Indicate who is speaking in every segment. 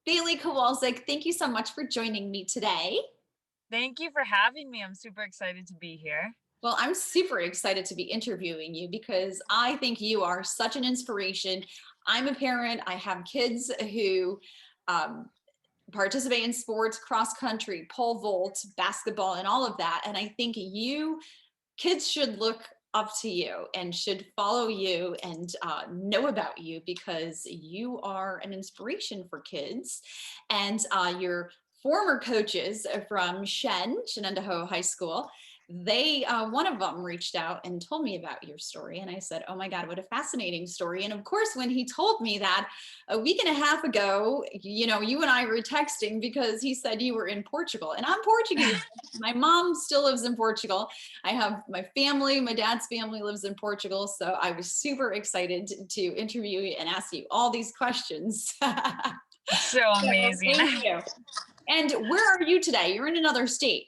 Speaker 1: Bailey Kowalczyk, thank you so much for joining me today.
Speaker 2: Thank you for having me. I'm super excited to be here.
Speaker 1: Well, I'm super excited to be interviewing you because I think you are such an inspiration. I'm a parent, I have kids who um, participate in sports, cross country, pole vault, basketball, and all of that. And I think kids should look up to you and should follow you and know about you because you are an inspiration for kids. And your former coaches from Shenandoah High School, one of them reached out and told me about your story. And I said, oh my God, what a fascinating story. And of course, when he told me that a week and a half ago, you and I were texting because he said you were in Portugal and I'm Portuguese. My mom still lives in Portugal. I have my family, my dad's family lives in Portugal. So I was super excited to interview you and ask you all these questions.
Speaker 2: So
Speaker 1: So
Speaker 2: amazing.
Speaker 1: thank you. And where are you today? You're in another state.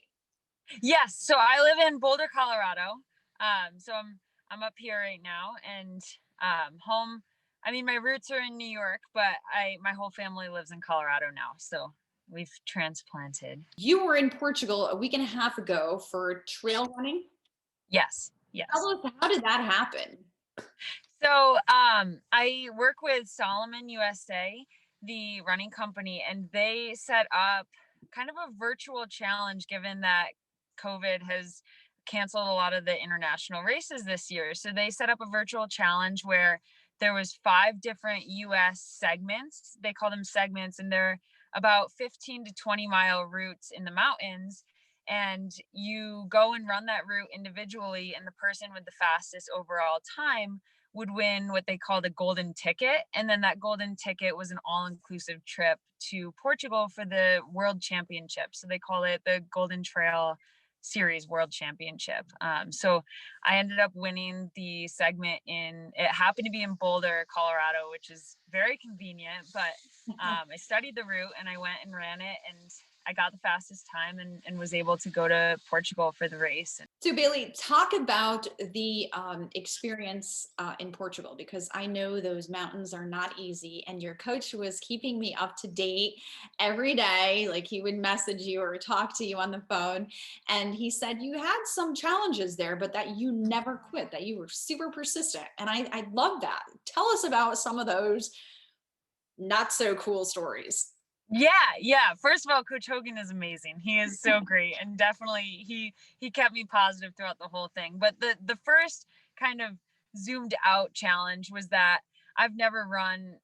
Speaker 2: Yes, so I live in Boulder, Colorado. So I'm up here right now, and home. I mean, my roots are in New York, but my whole family lives in Colorado now. So we've transplanted.
Speaker 1: You were in Portugal a week and a half ago for trail running.
Speaker 2: Yes, yes.
Speaker 1: Tell us, how did that happen?
Speaker 2: So I work with Salomon USA, the running company, and they set up kind of a virtual challenge given that COVID has canceled a lot of the international races this year. So they set up a virtual challenge where there was 5 different US segments. They call them segments, and they're about 15 to 20-mile routes in the mountains, and you go and run that route individually, and the person with the fastest overall time would win what they call the golden ticket. And then that golden ticket was an all-inclusive trip to Portugal for the world championship. So they call it the Golden Trail Series World Championship. So I ended up winning the segment it happened to be in Boulder, Colorado, which is very convenient, but I studied the route and I went and ran it, and I got the fastest time and was able to go to Portugal for the race.
Speaker 1: So, Bailey, talk about the experience in Portugal because I know those mountains are not easy. And your coach was keeping me up to date every day. Like he would message you or talk to you on the phone. And he said you had some challenges there, but that you never quit, that you were super persistent. And I love that. Tell us about some of those not so cool stories.
Speaker 2: Yeah. First of all, Coach Hogan is amazing. He is so great, and definitely he kept me positive throughout the whole thing. But the first kind of zoomed out challenge was that I've never run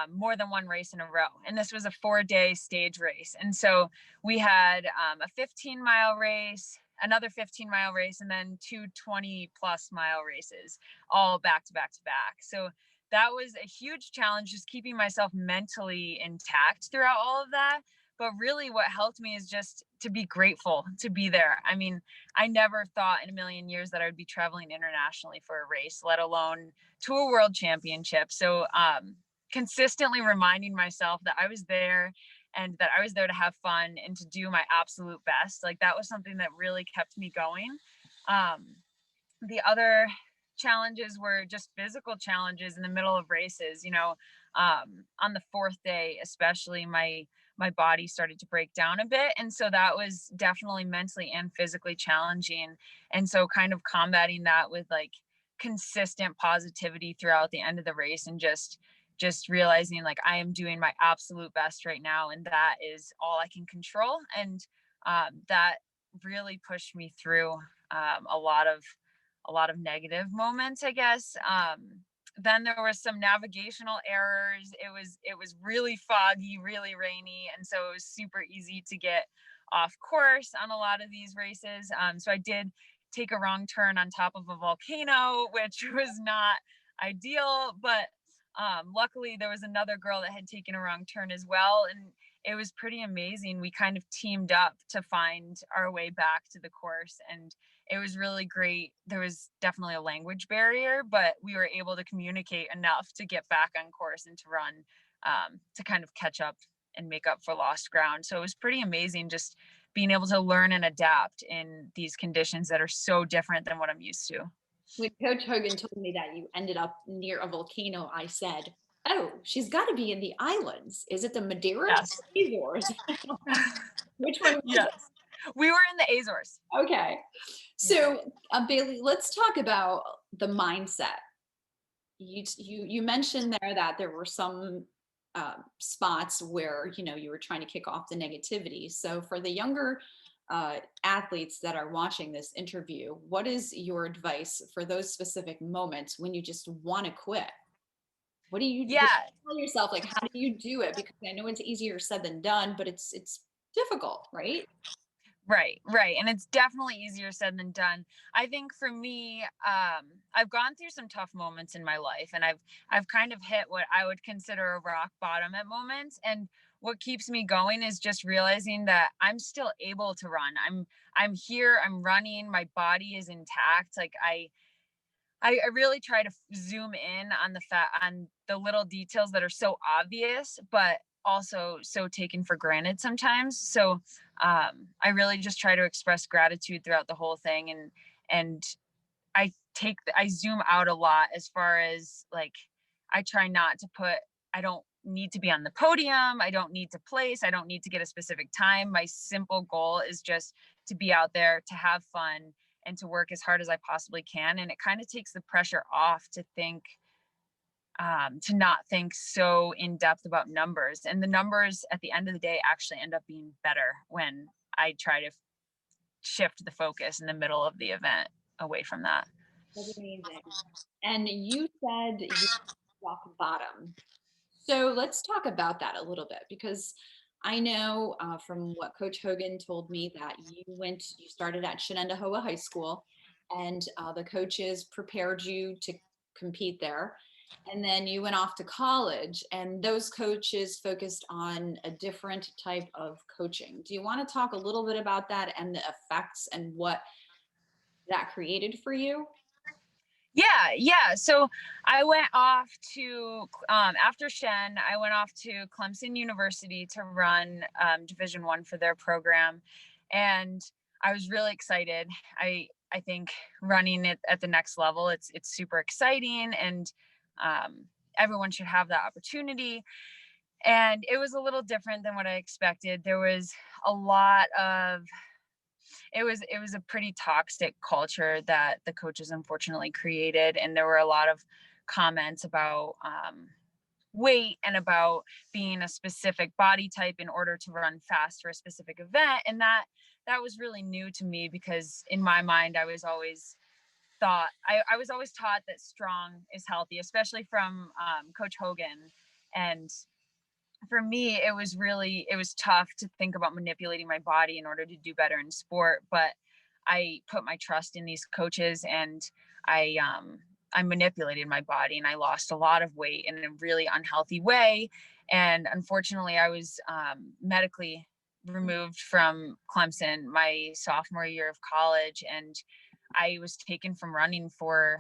Speaker 2: more than one race in a row, and this was a 4-day stage race. And so we had a 15-mile race, another 15-mile race, and then 2 20-plus-mile races, all back to back to back. So that was a huge challenge, just keeping myself mentally intact throughout all of that. But really what helped me is just to be grateful to be there. I mean, I never thought in a million years that I would be traveling internationally for a race, let alone to a world championship. So consistently reminding myself that I was there and that I was there to have fun and to do my absolute best, like that was something that really kept me going. The other challenges were just physical challenges in the middle of races. On the 4th day especially, my body started to break down a bit, and so that was definitely mentally and physically challenging. And so kind of combating that with like consistent positivity throughout the end of the race, and just realizing like I am doing my absolute best right now, and that is all I can control. And that really pushed me through a lot of negative moments, I guess. Then there were some navigational errors. It was really foggy, really rainy, and so it was super easy to get off course on a lot of these races. So I did take a wrong turn on top of a volcano, which was not ideal, but luckily there was another girl that had taken a wrong turn as well, and it was pretty amazing. We kind of teamed up to find our way back to the course, and it was really great. There was definitely a language barrier, but we were able to communicate enough to get back on course and to run, to kind of catch up and make up for lost ground. So it was pretty amazing just being able to learn and adapt in these conditions that are so different than what I'm used to.
Speaker 1: When Coach Hogan told me that you ended up near a volcano, I said, Oh, she's got to be in the islands. Is it the Madeiras
Speaker 2: Yes.
Speaker 1: or the Azores? Which one was
Speaker 2: Yes. We were in the Azores.
Speaker 1: it? Okay.
Speaker 2: Yeah.
Speaker 1: So, Bailey, let's talk about the mindset. You mentioned there that there were some spots where you were trying to kick off the negativity. So, for the younger athletes that are watching this interview, what is your advice for those specific moments when you just want to quit? What do
Speaker 2: Yeah.
Speaker 1: you tell yourself, like, how do you do it? Because I know it's easier said than done, but it's difficult, right?
Speaker 2: Right, right. And it's definitely easier said than done. I think for me, I've gone through some tough moments in my life, and I've kind of hit what I would consider a rock bottom at moments. And what keeps me going is just realizing that I'm still able to run. I'm here, I'm running, my body is intact. Like I really try to zoom in on on the little details that are so obvious, but also so taken for granted sometimes. So I really just try to express gratitude throughout the whole thing, and I zoom out a lot as far as like I try not to put I don't need to be on the podium, I don't need to place, I don't need to get a specific time. My simple goal is just to be out there, to have fun, and to work as hard as I possibly can. And it kind of takes the pressure off to not think so in depth about numbers. And the numbers at the end of the day actually end up being better when I try to shift the focus in the middle of the event away from that.
Speaker 1: That's amazing. And you said you rock bottom. So let's talk about that a little bit because I know from what Coach Hogan told me that you started at Shenendahowa High School, and the coaches prepared you to compete there. And then you went off to college, and those coaches focused on a different type of coaching. Do you want to talk a little bit about that and the effects and what that created for you?
Speaker 2: Yeah, yeah. So I went off to after Shen, I went off to Clemson University to run Division 1 for their program, and I was really excited. I think running it at the next level, it's super exciting, and everyone should have that opportunity. And it was a little different than what I expected. There was a lot of it was a pretty toxic culture that the coaches unfortunately created, and there were a lot of comments about weight and about being a specific body type in order to run fast for a specific event. And that was really new to me, because in my mind I was always taught that strong is healthy, especially from Coach Hogan. And for me, it was tough to think about manipulating my body in order to do better in sport. But I put my trust in these coaches, and I um I manipulated my body, and I lost a lot of weight in a really unhealthy way. And unfortunately, I was medically removed from Clemson my sophomore year of college, and I was taken from running for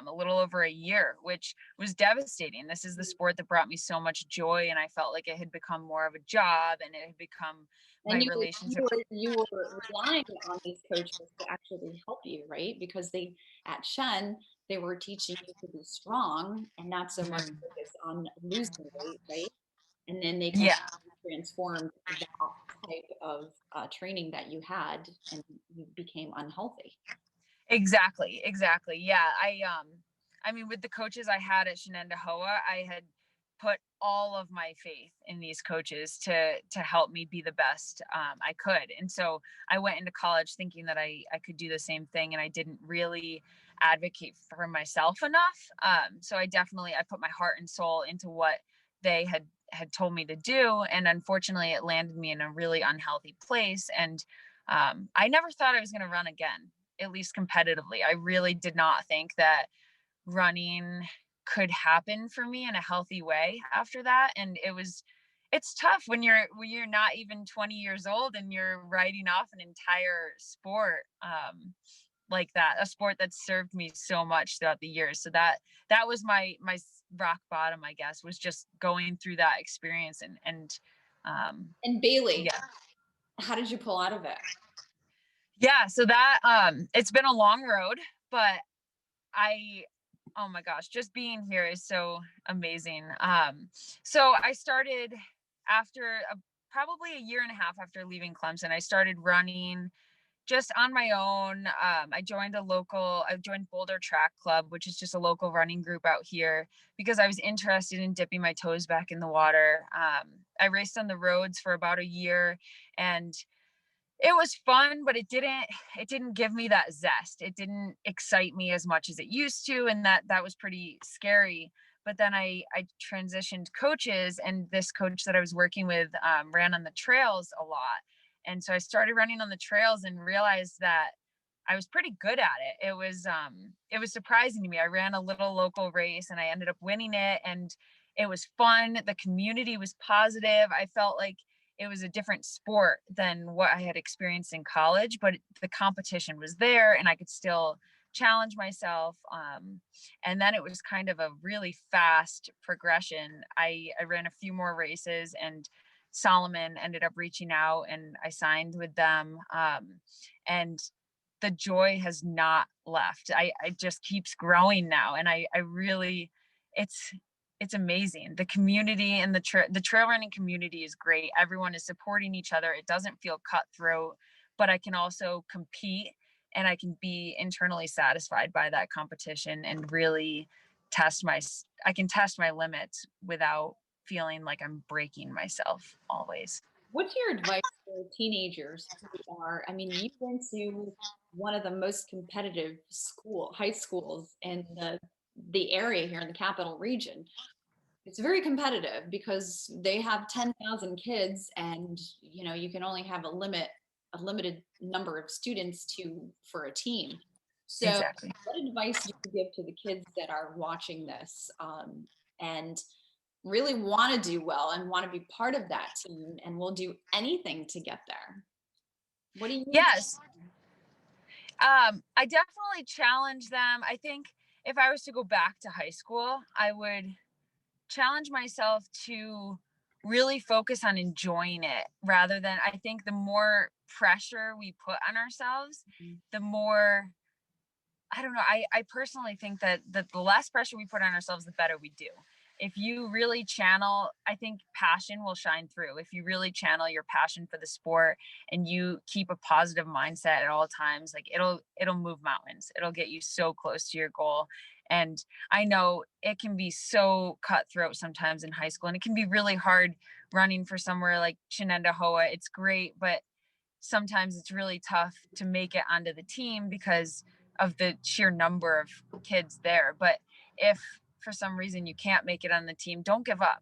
Speaker 2: a little over a year, which was devastating. This is the sport that brought me so much joy, and I felt like it had become more of a job, and it had become my
Speaker 1: And
Speaker 2: relationship.
Speaker 1: you were relying on these coaches to actually help you, right? Because they at Shen, they were teaching you to be strong and not so much
Speaker 2: Mhm.
Speaker 1: focus on losing weight, right? And then they kind
Speaker 2: Yeah,
Speaker 1: of transformed that type of training that you had, and you became unhealthy.
Speaker 2: exactly, exactly. Yeah, I mean, with the coaches I had at Shenendahowa, I had put all of my faith in these coaches to help me be the best I could. And so I went into college thinking that I could do the same thing, and I didn't really advocate for myself enough. So I put my heart and soul into what they had told me to do, and unfortunately, it landed me in a really unhealthy place. And I never thought I was going to run again, at least competitively. I really did not think that running could happen for me in a healthy way after that. And it's tough when you're not even 20 years old and you're writing off an entire sport like that, a sport that served me so much throughout the years. So that was my rock bottom, I guess, was just going through that experience. And um
Speaker 1: And Bailey,
Speaker 2: yeah.
Speaker 1: how did you pull out of it?
Speaker 2: Yeah, so that it's been a long road, but I Oh my gosh, just being here is so amazing. So I started after probably a year and a half after leaving Clemson. I started running just on my own. I joined Boulder Track Club, which is just a local running group out here because I was interested in dipping my toes back in the water. I raced on the roads for about a year, and it was fun, but it didn't give me that zest. It didn't excite me as much as it used to, and that was pretty scary. But then I transitioned coaches, and this coach that I was working with ran on the trails a lot, and so I started running on the trails and realized that I was pretty good at it. It was surprising to me. I ran a little local race and I ended up winning it, and it was fun. The community was positive. I felt like it was a different sport than what I had experienced in college, but the competition was there and I could still challenge myself. And then it was kind of a really fast progression. I ran a few more races, and Salomon ended up reaching out and I signed with them. And the joy has not left. I just keeps growing now. And I really, it's, it's amazing. The community and the trail running community is great. Everyone is supporting each other. It doesn't feel cutthroat, but I can also compete and I can be internally satisfied by that competition and really I can test my limits without feeling like I'm breaking myself always.
Speaker 1: What's your advice for teenagers who are, I mean, you went to one of the most competitive high schools in the area here in the capital region. It's very competitive because they have 10,000 kids and you can only have a limited number of students for a team. So
Speaker 2: Exactly.
Speaker 1: what advice do you give to the kids that are watching this and really want to do well and want to be part of that team and will do anything to get there? What do you
Speaker 2: Yes. I definitely challenge them. I think if I was to go back to high school, I would challenge myself to really focus on enjoying it rather than, I think the more pressure we put on ourselves, the more, I don't know. I personally think that the less pressure we put on ourselves, the better we do. If you really channel, I think passion will shine through. If you really channel your passion for the sport and you keep a positive mindset at all times, like it'll move mountains. It'll get you so close to your goal. And I know it can be so cutthroat sometimes in high school, and it can be really hard running for somewhere like Shenendahowa. It's great, but sometimes it's really tough to make it onto the team because of the sheer number of kids there. But if for some reason you can't make it on the team, don't give up.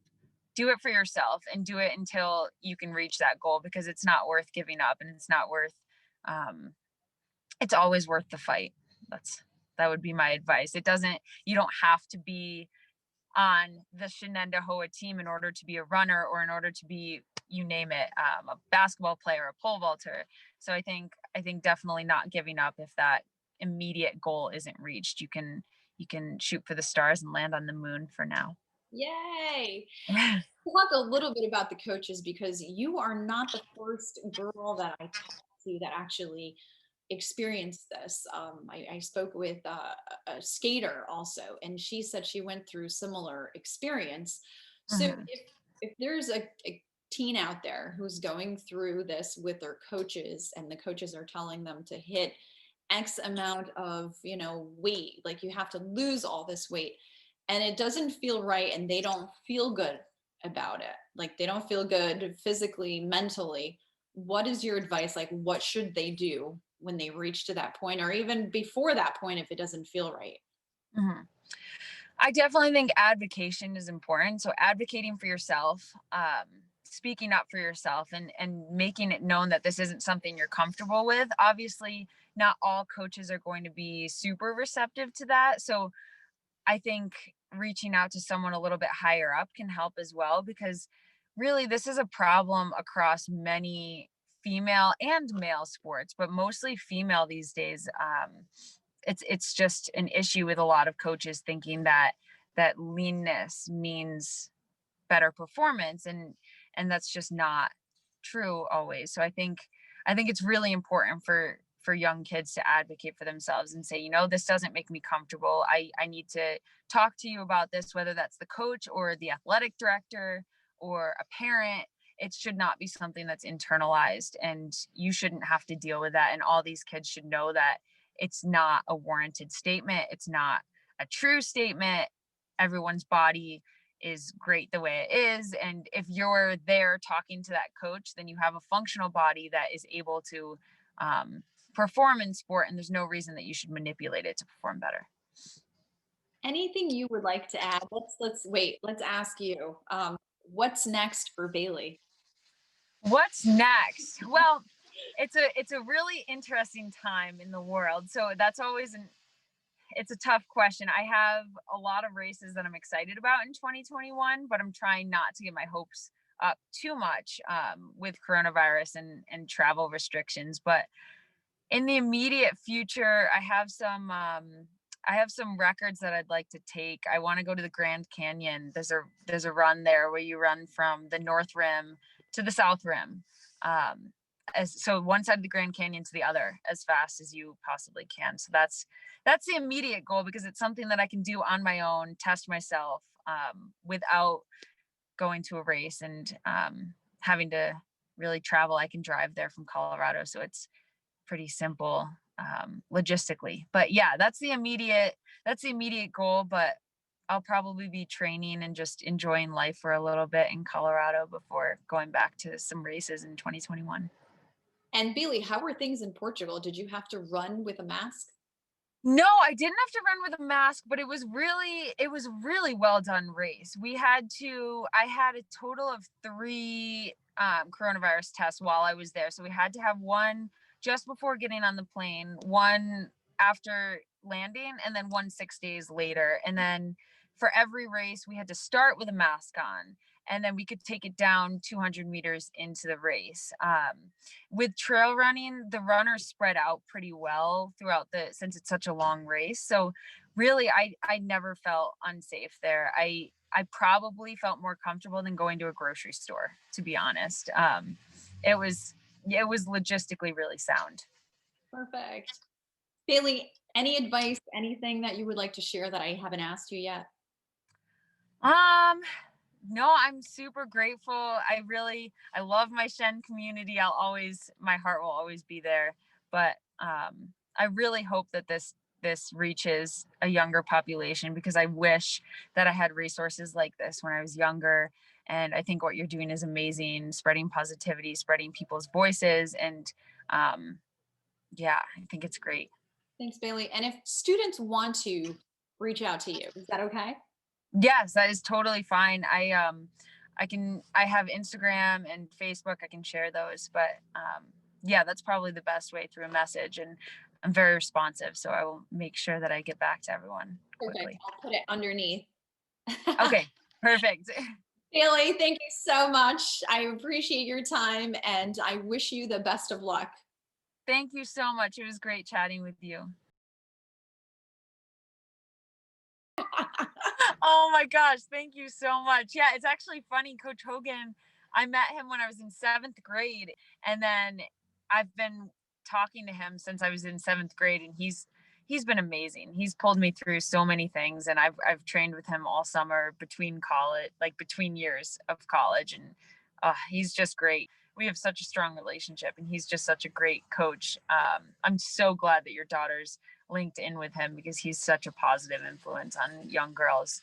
Speaker 2: Do it for yourself and do it until you can reach that goal, because it's not worth giving up, and it's not worth um it's always worth the fight. That would be my advice. You don't have to be on the Shenendahowa team in order to be a runner or in order to be, you name it, a basketball player, a pole vaulter. So I think definitely not giving up if that immediate goal isn't reached. You can shoot for the stars and land on the moon for now.
Speaker 1: Yay! Talk a little bit about the coaches because you are not the first girl that I talked to that actually experienced this. I spoke with a skater also, and she said she went through similar experience. So
Speaker 2: Mhm.
Speaker 1: if there's a teen out there who's going through this with their coaches, and the coaches are telling them to hit X amount of weight, like you have to lose all this weight, and it doesn't feel right, and they don't feel good about it, like they don't feel good physically, mentally, what is your advice? Like what should they do when they reach to that point, or even before that point, if it doesn't feel right?
Speaker 2: Mhm. I definitely think advocation is important. So advocating for yourself, speaking up for yourself, and making it known that this isn't something you're comfortable with. Obviously, not all coaches are going to be super receptive to that. So I think reaching out to someone a little bit higher up can help as well, because really this is a problem across many female and male sports, but mostly female these days. It's just an issue with a lot of coaches thinking that leanness means better performance, and that's just not true always. So I think it's really important for young kids to advocate for themselves and say, you know, this doesn't make me comfortable. I need to talk to you about this, whether that's the coach or the athletic director or a parent. It should not be something that's internalized, and you shouldn't have to deal with that. And all these kids should know that it's not a warranted statement. It's not a true statement. Everyone's body is great the way it is. And if you're there talking to that coach, then you have a functional body that is able to perform in sport, and there's no reason that you should manipulate it to perform better.
Speaker 1: Anything you would like to add? Let's ask you. What's next for Bailey?
Speaker 2: What's next? Well, it's a really interesting time in the world. So that's always it's a tough question. I have a lot of races that I'm excited about in 2021, but I'm trying not to get my hopes up too much with coronavirus and travel restrictions. But in the immediate future, I have some records that I'd like to take. I want to go to the Grand Canyon. There's a run there where you run from the North Rim to the South Rim. So one side of the Grand Canyon to the other as fast as you possibly can. So that's the immediate goal, because it's something that I can do on my own, test myself without going to a race and having to really travel. I can drive there from Colorado, so it's pretty simple logistically. But yeah, that's the immediate goal. But I'll probably be training and just enjoying life for a little bit in Colorado before going back to some races in 2021.
Speaker 1: And Bailey, how were things in Portugal? Did you have to run with a mask?
Speaker 2: No, I didn't have to run with a mask, but it was really well done race. I had a total of 3 coronavirus tests while I was there. So we had to have one just before getting on the plane, one after landing, and then one 6 days later. And then for every race, we had to start with a mask on, and then we could take it down 200 meters into the race. With trail running, the runners spread out pretty well throughout since it's such a long race. So really, I never felt unsafe there. I probably felt more comfortable than going to a grocery store, to be honest. It was logistically really sound.
Speaker 1: Perfect. Bailey, any advice, anything that you would like to share that I haven't asked you yet?
Speaker 2: No, I'm super grateful. I love my Shen community. My heart will always be there. But I really hope that this reaches a younger population, because I wish that I had resources like this when I was younger. And I think what you're doing is amazing, spreading positivity, spreading people's voices. And yeah, I think it's great.
Speaker 1: Thanks, Bailey. And if students want to reach out to you, is that okay?
Speaker 2: Yes, that is totally fine. I have Instagram and Facebook. I can share those, but yeah, that's probably the best way, through a message. And I'm very responsive, so I will make sure that I get back to everyone
Speaker 1: Perfect.
Speaker 2: quickly.
Speaker 1: I'll put it underneath.
Speaker 2: Okay, perfect.
Speaker 1: Bailey, thank you so much. I appreciate your time, and I wish you the best of luck.
Speaker 2: Thank you so much. It was great chatting with you. Oh my gosh, thank you so much. Yeah, it's actually funny. Coach Hogan, I met him when I was in 7th grade, and then I've been talking to him since I was in 7th grade, and he's been amazing. He's pulled me through so many things, and I've trained with him all summer between college, like between years of college, and he's just great. We have such a strong relationship, and he's just such a great coach. I'm so glad that your daughter's linked in with him, because he's such a positive influence on young girls.